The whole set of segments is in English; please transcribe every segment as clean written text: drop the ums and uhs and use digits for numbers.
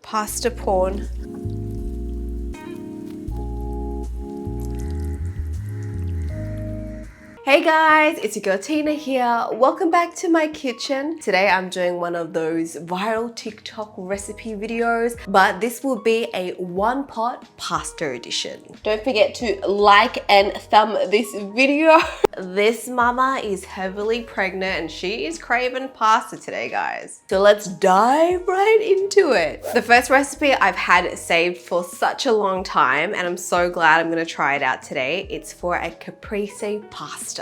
pasta porn. Hey guys, it's your girl Tina here. Welcome back to my kitchen. Today I'm doing one of those viral TikTok recipe videos, but this will be a one pot pasta edition. Don't forget to like and thumb this video. This mama is heavily pregnant and she is craving pasta today, guys. So let's dive right into it. The first recipe I've had saved for such a long time and I'm so glad I'm gonna try it out today. It's for a caprese pasta.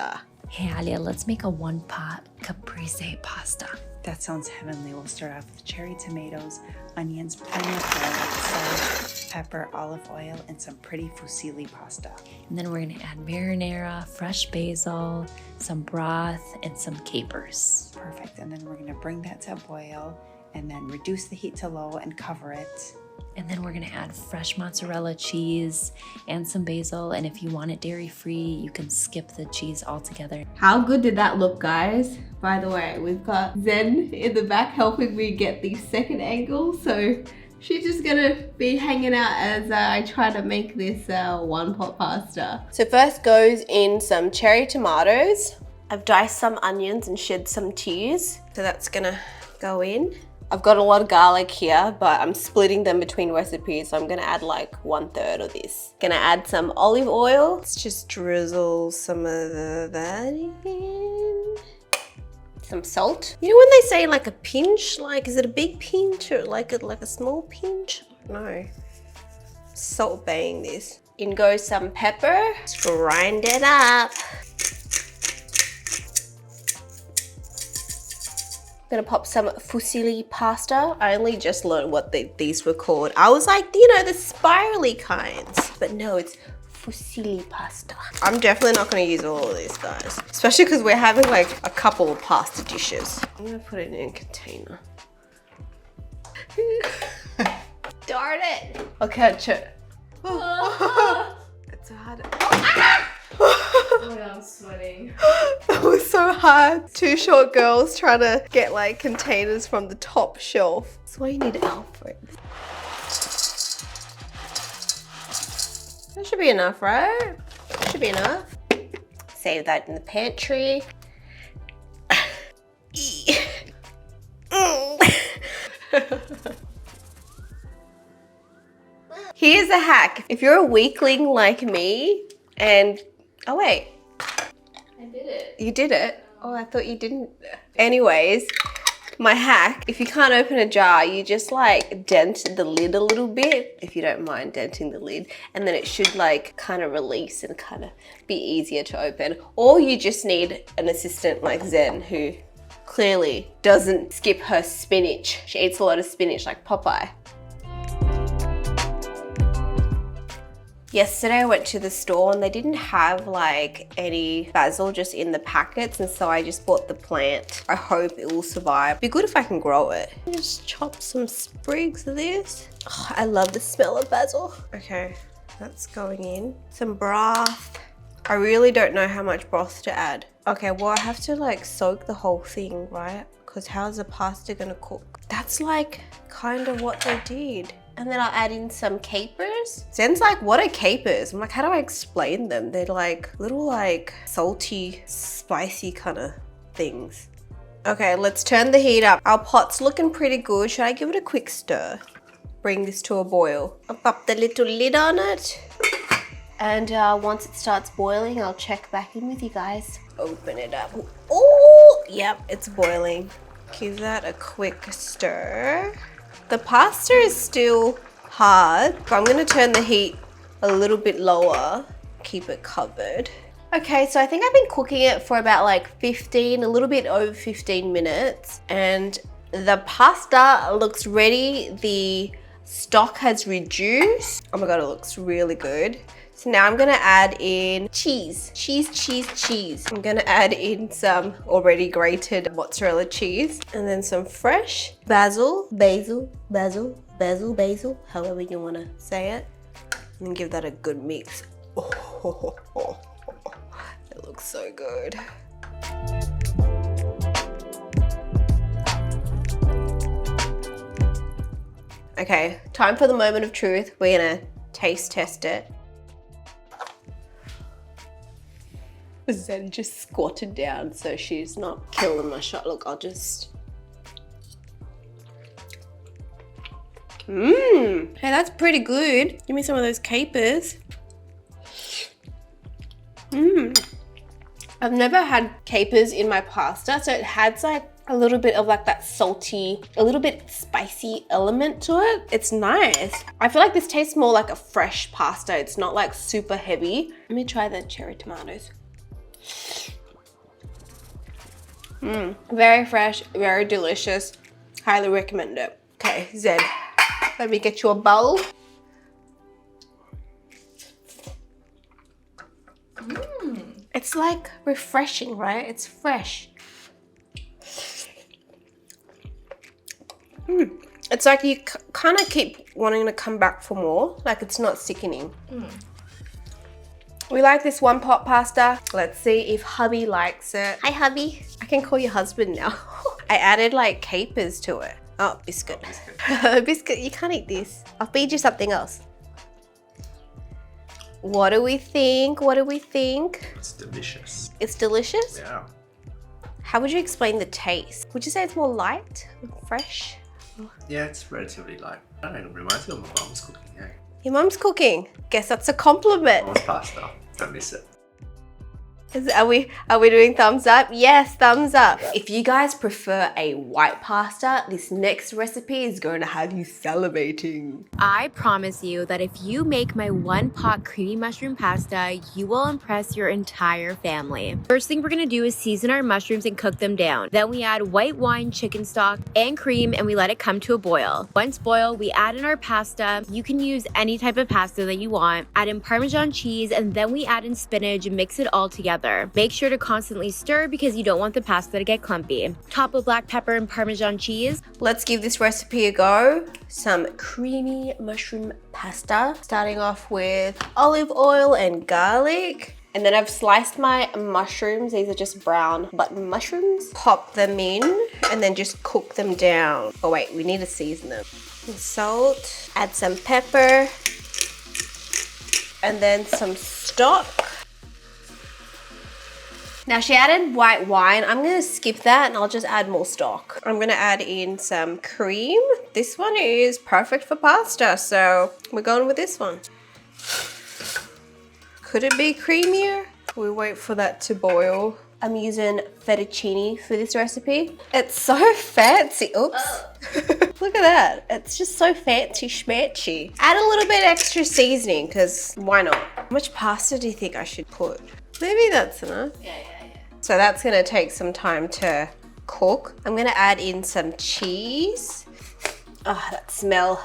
Hey Alia, let's make a one pot caprese pasta. That sounds heavenly. We'll start off with cherry tomatoes, onions, plenty of garlic, salt, pepper, olive oil, and some pretty fusilli pasta. And then we're gonna add marinara, fresh basil, some broth, and some capers. Perfect. And then we're gonna bring that to a boil and then reduce the heat to low and cover it. And then we're gonna add fresh mozzarella cheese and some basil. And if you want it dairy-free, you can skip the cheese altogether. How good did that look, guys? By the way, we've got Zen in the back helping me get the second angle. So she's just gonna be hanging out as I try to make this one pot pasta. So first goes in some cherry tomatoes. I've diced some onions and shed some tears. So that's gonna go in. I've got a lot of garlic here, but I'm splitting them between recipes, so I'm gonna add like 1/3 of this. Gonna add some olive oil. Let's just drizzle some of that in. Some salt. You know when they say like a pinch, like is it a big pinch or like a small pinch? No. Salt baying this. In goes some pepper. Let's grind it up. Gonna pop some fusilli pasta. I only just learned what these were called. I was like, you know, the spirally kinds. But no, it's fusilli pasta. I'm definitely not gonna use all of this, guys. Especially because we're having like a couple of pasta dishes. I'm gonna put it in a container. Darn it. I'll catch it. It's hard. Oh my god, I'm sweating. That was so hard. Two short girls trying to get like containers from the top shelf. That's why you need Alfred. That should be enough, right? Should be enough. Save that in the pantry. Here's a hack. If you're a weakling like me and oh wait. I did it. You did it? Oh, I thought you didn't. Anyways, my hack, if you can't open a jar, you just like dent the lid a little bit, if you don't mind denting the lid, and then it should like kind of release and kind of be easier to open. Or you just need an assistant like Zen who clearly doesn't skip her spinach. She eats a lot of spinach like Popeye. Yesterday I went to the store and they didn't have like any basil just in the packets, and so I just bought the plant. I hope it will survive. Be good if I can grow it. Just chop some sprigs of this. Oh, I love the smell of basil. Okay, that's going in. Some broth. I really don't know how much broth to add. Okay, well I have to like soak the whole thing, right? Because how's the pasta gonna cook? That's like kind of what they did. And then I'll add in some capers. Zen's like, what are capers? I'm like, how do I explain them? They're like little like salty, spicy kind of things. Okay, let's turn the heat up. Our pot's looking pretty good. Should I give it a quick stir? Bring this to a boil. I'll pop the little lid on it. And once it starts boiling, I'll check back in with you guys. Open it up. Oh, yep, it's boiling. Give that a quick stir. The pasta is still hard, but I'm gonna turn the heat a little bit lower, keep it covered. Okay, so I think I've been cooking it for about like a little bit over 15 minutes, and the pasta looks ready. The stock has reduced. Oh my God, it looks really good. So now I'm gonna add in cheese. I'm gonna add in some already grated mozzarella cheese and then some fresh basil, however you wanna say it. And give that a good mix. Oh, it looks so good. Okay, time for the moment of truth. We're gonna taste test it. Zen just squatted down so she's not killing my shot. Look, I'll just... Hey, that's pretty good. Give me some of those capers. I've never had capers in my pasta, so it has like a little bit of like that salty, a little bit spicy element to it. It's nice. I feel like this tastes more like a fresh pasta. It's not like super heavy. Let me try the cherry tomatoes. Very fresh, very delicious. Highly recommend it. Okay, Zed, let me get you a bowl. It's like refreshing, right? It's fresh. It's like you kind of keep wanting to come back for more. Like it's not sickening. We like this one pot pasta. Let's see if hubby likes it. Hi hubby. I can call you husband now. I added like capers to it. Oh, biscuit. Biscuit, you can't eat this. I'll feed you something else. What do we think? What do we think? It's delicious. It's delicious? Yeah. How would you explain the taste? Would you say it's more light, fresh? Yeah, it's relatively light. I don't know, it reminds me of my mum's cooking, yeah. Your mum's cooking. Guess that's a compliment. Mum's pasta. Don't miss it. Are we doing thumbs up? Yes, thumbs up. If you guys prefer a white pasta, this next recipe is going to have you salivating. I promise you that if you make my one pot creamy mushroom pasta, you will impress your entire family. First thing we're gonna do is season our mushrooms and cook them down. Then we add white wine, chicken stock, and cream, and we let it come to a boil. Once boiled, we add in our pasta. You can use any type of pasta that you want. Add in Parmesan cheese, and then we add in spinach and mix it all together. Make sure to constantly stir because you don't want the pasta to get clumpy. Top with black pepper and Parmesan cheese. Let's give this recipe a go. Some creamy mushroom pasta, starting off with olive oil and garlic. And then I've sliced my mushrooms. These are just brown button mushrooms. Pop them in and then just cook them down. Oh wait, we need to season them. Some salt, add some pepper, and then some stock. Now she added white wine. I'm gonna skip that and I'll just add more stock. I'm gonna add in some cream. This one is perfect for pasta, so we're going with this one. Could it be creamier? We wait for that to boil. I'm using fettuccine for this recipe. It's so fancy. Oops. Look at that. It's just so fancy schmatchy. Add a little bit extra seasoning because why not? How much pasta do you think I should put? Maybe that's enough. Yeah. So that's gonna take some time to cook. I'm gonna add in some cheese. Oh, that smell,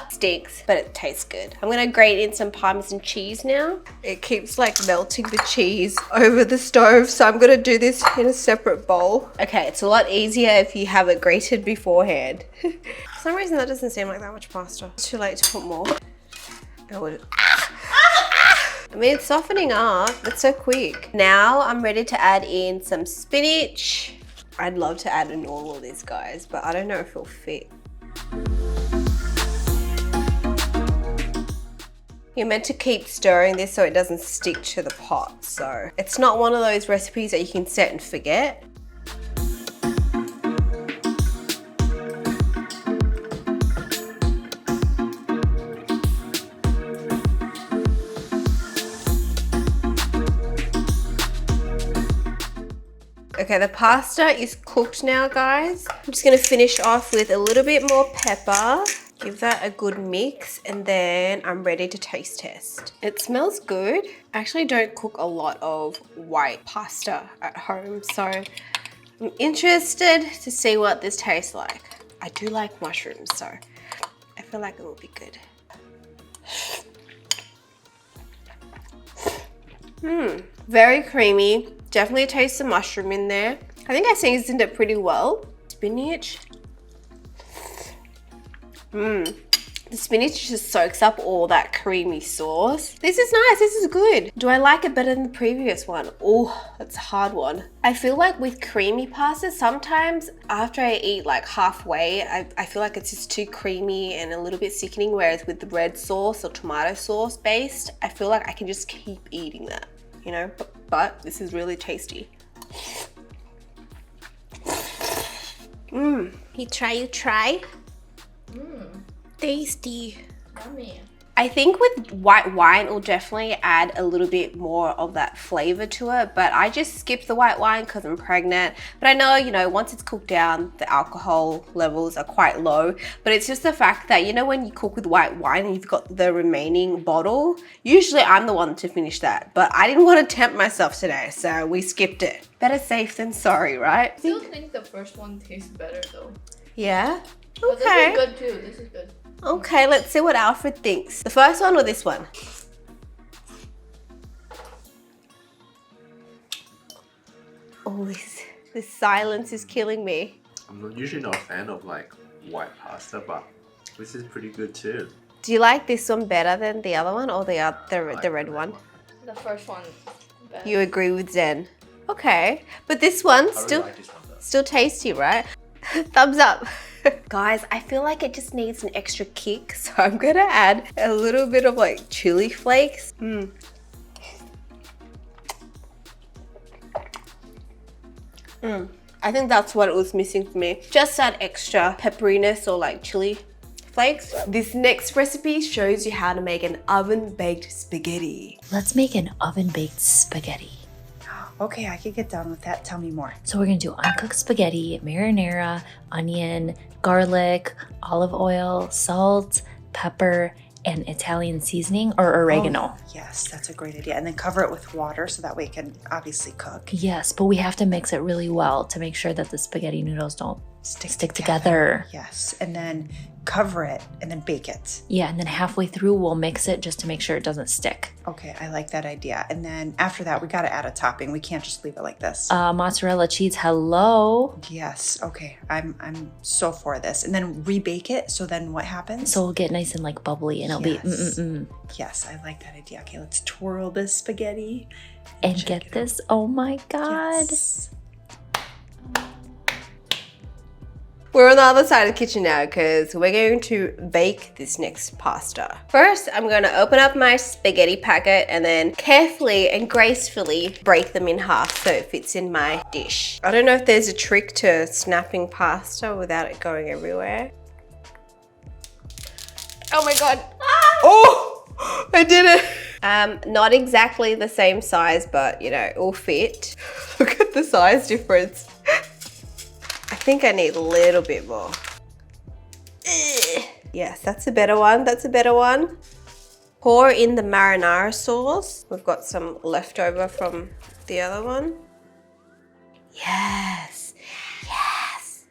stinks, but it tastes good. I'm gonna grate in some Parmesan cheese now. It keeps like melting the cheese over the stove, so I'm gonna do this in a separate bowl. Okay, it's a lot easier if you have it grated beforehand. For some reason that doesn't seem like that much pasta. It's too late to put more. I mean, it's softening up. It's so quick. Now I'm ready to add in some spinach. I'd love to add in all of this, guys, but I don't know if it'll fit. You're meant to keep stirring this so it doesn't stick to the pot. So it's not one of those recipes that you can set and forget. Okay, the pasta is cooked now, guys. I'm just gonna finish off with a little bit more pepper. Give that a good mix, and then I'm ready to taste test. It smells good. I actually don't cook a lot of white pasta at home, so I'm interested to see what this tastes like. I do like mushrooms, so I feel like it will be good. Very creamy. Definitely taste the mushroom in there. I think I seasoned it pretty well. Spinach. The spinach just soaks up all that creamy sauce. This is nice, this is good. Do I like it better than the previous one? Oh, that's a hard one. I feel like with creamy pasta, sometimes after I eat like halfway, I feel like it's just too creamy and a little bit sickening, whereas with the red sauce or tomato sauce based, I feel like I can just keep eating that, you know? But this is really tasty. You try. Tasty. Yummy. I think with white wine, it will definitely add a little bit more of that flavor to it, but I just skip the white wine because I'm pregnant. But I know, you know, once it's cooked down, the alcohol levels are quite low, but it's just the fact that, you know, when you cook with white wine and you've got the remaining bottle, usually I'm the one to finish that, but I didn't want to tempt myself today, so we skipped it. Better safe than sorry, right? I still think the first one tastes better though. Yeah? But Okay. this is good too. This is good. Okay, let's see what Alfred thinks. The first one or this one? Oh, this silence is killing me. I'm usually not a fan of like white pasta, but this is pretty good too. Do you like this one better than the other one or the red one? The first one. Better. You agree with Zen? Okay, but this one I really still like this one though. still tasty, right? Thumbs up. Guys, I feel like it just needs an extra kick, so I'm gonna add a little bit of like chili flakes. I think that's what it was missing for me. Just that extra pepperiness or like chili flakes. This next recipe shows you how to make an oven-baked spaghetti. Let's make an oven-baked spaghetti. Okay, I could get down with that. Tell me more. So we're gonna do uncooked spaghetti, marinara, onion, garlic, olive oil, salt, pepper, and Italian seasoning or oregano. Oh, yes, that's a great idea. And then cover it with water so that way it can obviously cook. Yes, but we have to mix it really well to make sure that the spaghetti noodles don't stick together. Yes, and then cover it and then bake it. Yeah, and then halfway through we'll mix it just to make sure it doesn't stick. Okay, I like that idea. And then after that, we got to add a topping. We can't just leave it like this. Mozzarella cheese, hello. Yes, okay. I'm so for this. And then rebake it. So then what happens? So it'll get nice and like bubbly and it'll Yes. be Yes, I like that idea. Okay, let's twirl this spaghetti. And check get it out. this, oh my God. Yes. We're on the other side of the kitchen now because we're going to bake this next pasta. First, I'm going to open up my spaghetti packet and then carefully and gracefully break them in half so it fits in my dish. I don't know if there's a trick to snapping pasta without it going everywhere. Oh my God. Oh, I did it. Not exactly the same size, but you know, it will fit. Look at the size difference. I think I need a little bit more. Yes, that's a better one. That's a better one. Pour in the marinara sauce. We've got some leftover from the other one. Yes, yes,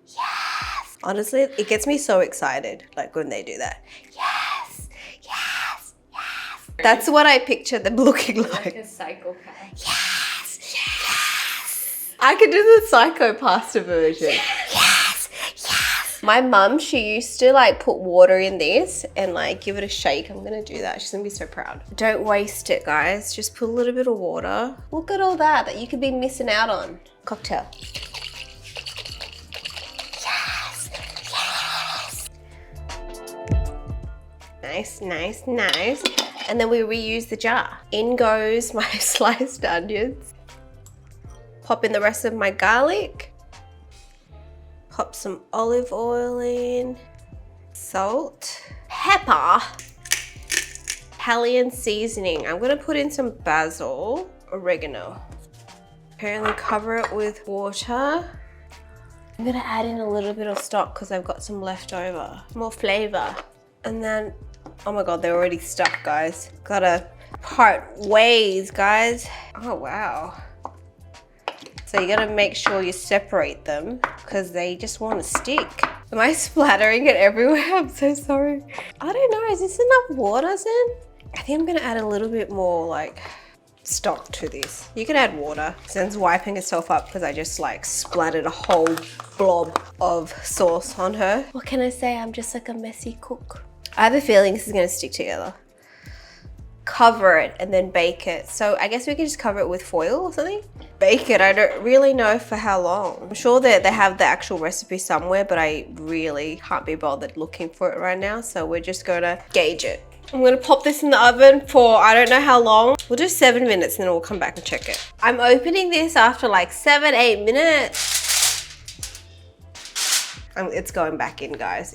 yes. Honestly, it gets me so excited, like when they do that. Yes, yes, yes. That's what I picture them looking Like like. a psychopath. Yes, yes. I could do the psycho pasta version. Yes, yes. My mum, she used to like put water in this and like give it a shake. I'm gonna do that. She's gonna be so proud. Don't waste it, guys. Just put a little bit of water. Look at all that you could be missing out on. Cocktail. Yes, yes. Nice, nice, nice. And then we reuse the jar. In goes my sliced onions. Pop in the rest of my garlic. Pop some olive oil in. Salt. Pepper. Italian seasoning. I'm gonna put in some basil. Oregano. Apparently cover it with water. I'm gonna add in a little bit of stock because I've got some left over. More flavor. And then, oh my God, they're already stuck, guys. Gotta part ways, guys. Oh, wow. So you gotta make sure you separate them because they just want to stick. Am I splattering it everywhere? I'm so sorry. I don't know, is this enough water, Zen? I think I'm gonna add a little bit more like stock to this. You can add water. Zen's wiping herself up because I just like splattered a whole blob of sauce on her. What can I say? I'm just like a messy cook. I have a feeling this is gonna stick together. Cover it and then bake it. So I guess we can just cover it with foil or something. Bake it, I don't really know for how long. I'm sure that they have the actual recipe somewhere, but I really can't be bothered looking for it right now. So we're just gonna gauge it. I'm gonna pop this in the oven for I don't know how long. We'll do 7 minutes and then we'll come back and check it. I'm opening this after like 7-8 minutes. It's going back in, guys.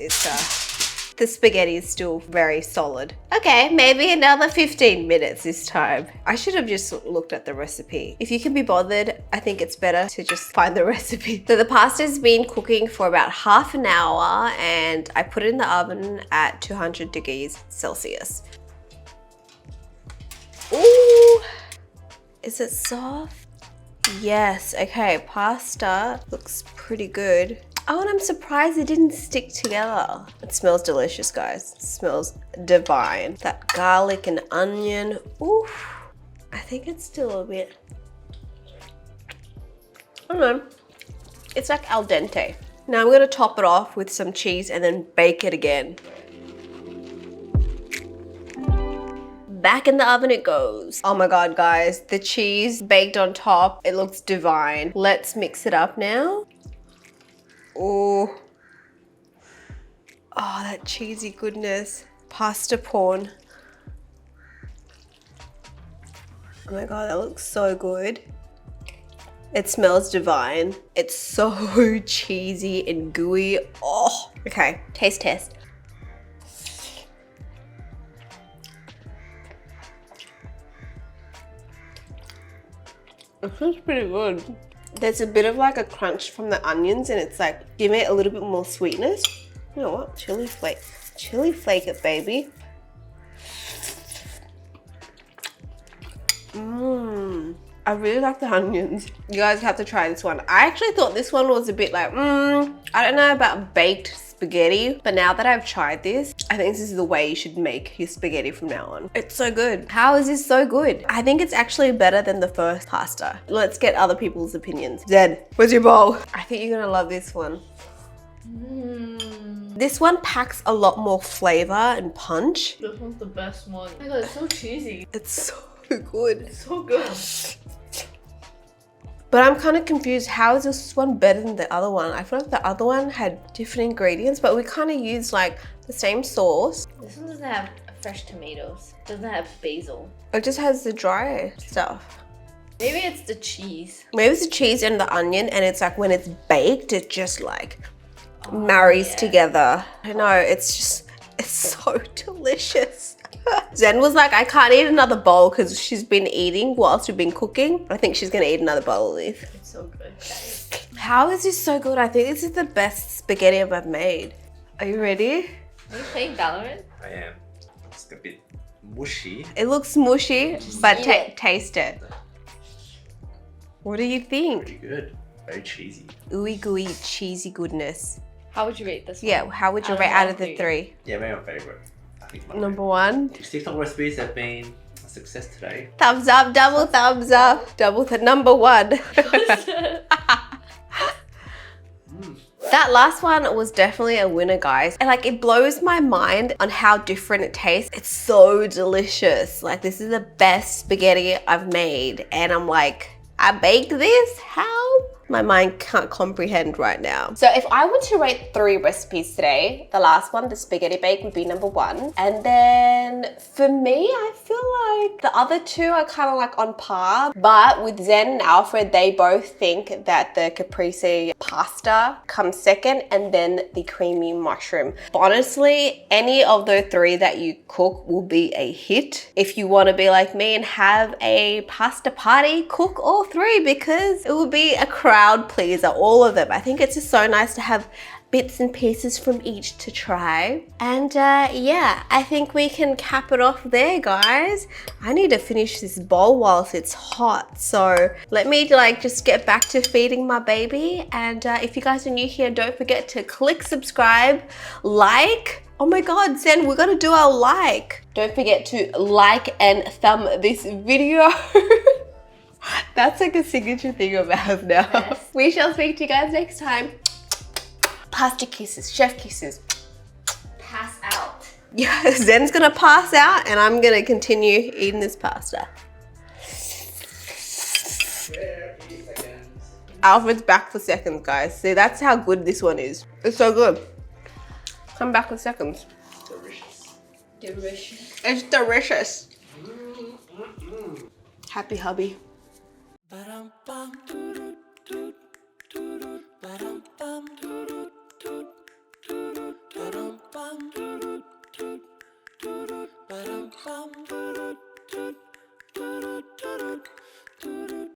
The spaghetti is still very solid. Okay, maybe another 15 minutes this time. I should have just looked at the recipe. If you can be bothered, I think it's better to just find the recipe. So the pasta's been cooking for about half an hour and I put it in the oven at 200 degrees Celsius. Ooh, is it soft? Yes, okay, pasta looks pretty good. Oh, and I'm surprised it didn't stick together. It smells delicious, guys. It smells divine. That garlic and onion. Oof. I think it's still a bit, I don't know. It's like al dente. Now I'm gonna top it off with some cheese and then bake it again. Back in the oven it goes. Oh my God, guys. The cheese baked on top. It looks divine. Let's mix it up now. Oh, that cheesy goodness. Pasta porn. Oh my God, that looks so good. It smells divine. It's so cheesy and gooey. Oh, okay, taste test. It feels pretty good. There's a bit of like a crunch from the onions and it's like, give it a little bit more sweetness. You know what? Chili flake. Chili flake it, baby. I really like the onions. You guys have to try this one. I actually thought this one was a bit like, I don't know about baked spaghetti, but now that I've tried this, I think this is the way you should make your spaghetti from now on. It's so good. How is this so good? I think it's actually better than the first pasta. Let's get other people's opinions. Zen, where's your bowl? I think you're gonna love this one. This one packs a lot more flavor and punch. This one's the best one. Oh my God, it's so cheesy. It's so good. It's so good. But I'm kind of confused. How is this one better than the other one? I feel like the other one had different ingredients, but we kind of used like the same sauce. This one doesn't have fresh tomatoes. It doesn't have basil. It just has the dry stuff. Maybe it's the cheese. Maybe it's the cheese and the onion, and it's like when it's baked, it just like marries together. I know, it's so delicious. Zen was like, I can't eat another bowl because she's been eating whilst we've been cooking. I think she's gonna eat another bowl of this. It's so good, guys. How is this so good? I think this is the best spaghetti I've ever made. Are you ready? Are you playing Valorant? I am. It's a bit mushy. It looks mushy, but eat it. taste it. What do you think? Pretty good. Very cheesy. Ooey gooey cheesy goodness. How would you rate this one? Yeah, how would you Out of rate out all of the three? 3? Yeah, maybe my favorite. I think my Number 1. favorite. TikTok recipes have been a success today. Thumbs up, double thumbs up. Double number 1. That last one was definitely a winner, guys. And like, it blows my mind on how different it tastes. It's so delicious. Like, this is the best spaghetti I've made. And I'm like, I baked this? How? My mind can't comprehend right now. So if I were to rate 3 recipes today, the last one, the spaghetti bake, would be number 1. And then for me, I feel like the other 2 are kind of like on par. But with Zen and Alfred, they both think that the Caprese Pasta comes second and then the creamy mushroom. But honestly, any of the 3 that you cook will be a hit. If you want to be like me and have a pasta party, cook all 3 because it will be a crowd pleaser, all of them. I think it's just so nice to have bits and pieces from each to try. And yeah, I think we can cap it off there, guys. I need to finish this bowl whilst it's hot. So let me like just get back to feeding my baby. And if you guys are new here, don't forget to click subscribe, like. Oh my God, Zen, we're gonna do our like. Don't forget to like and thumb this video. That's like a signature thing of ours now. Yes. We shall speak to you guys next time. Pasta kisses, chef kisses. Pass out. Yeah, Zen's gonna pass out and I'm gonna continue eating this pasta. Alfred's back for seconds, guys. See, that's how good this one is. It's so good. Come back with seconds. Delicious. It's delicious. Happy hubby.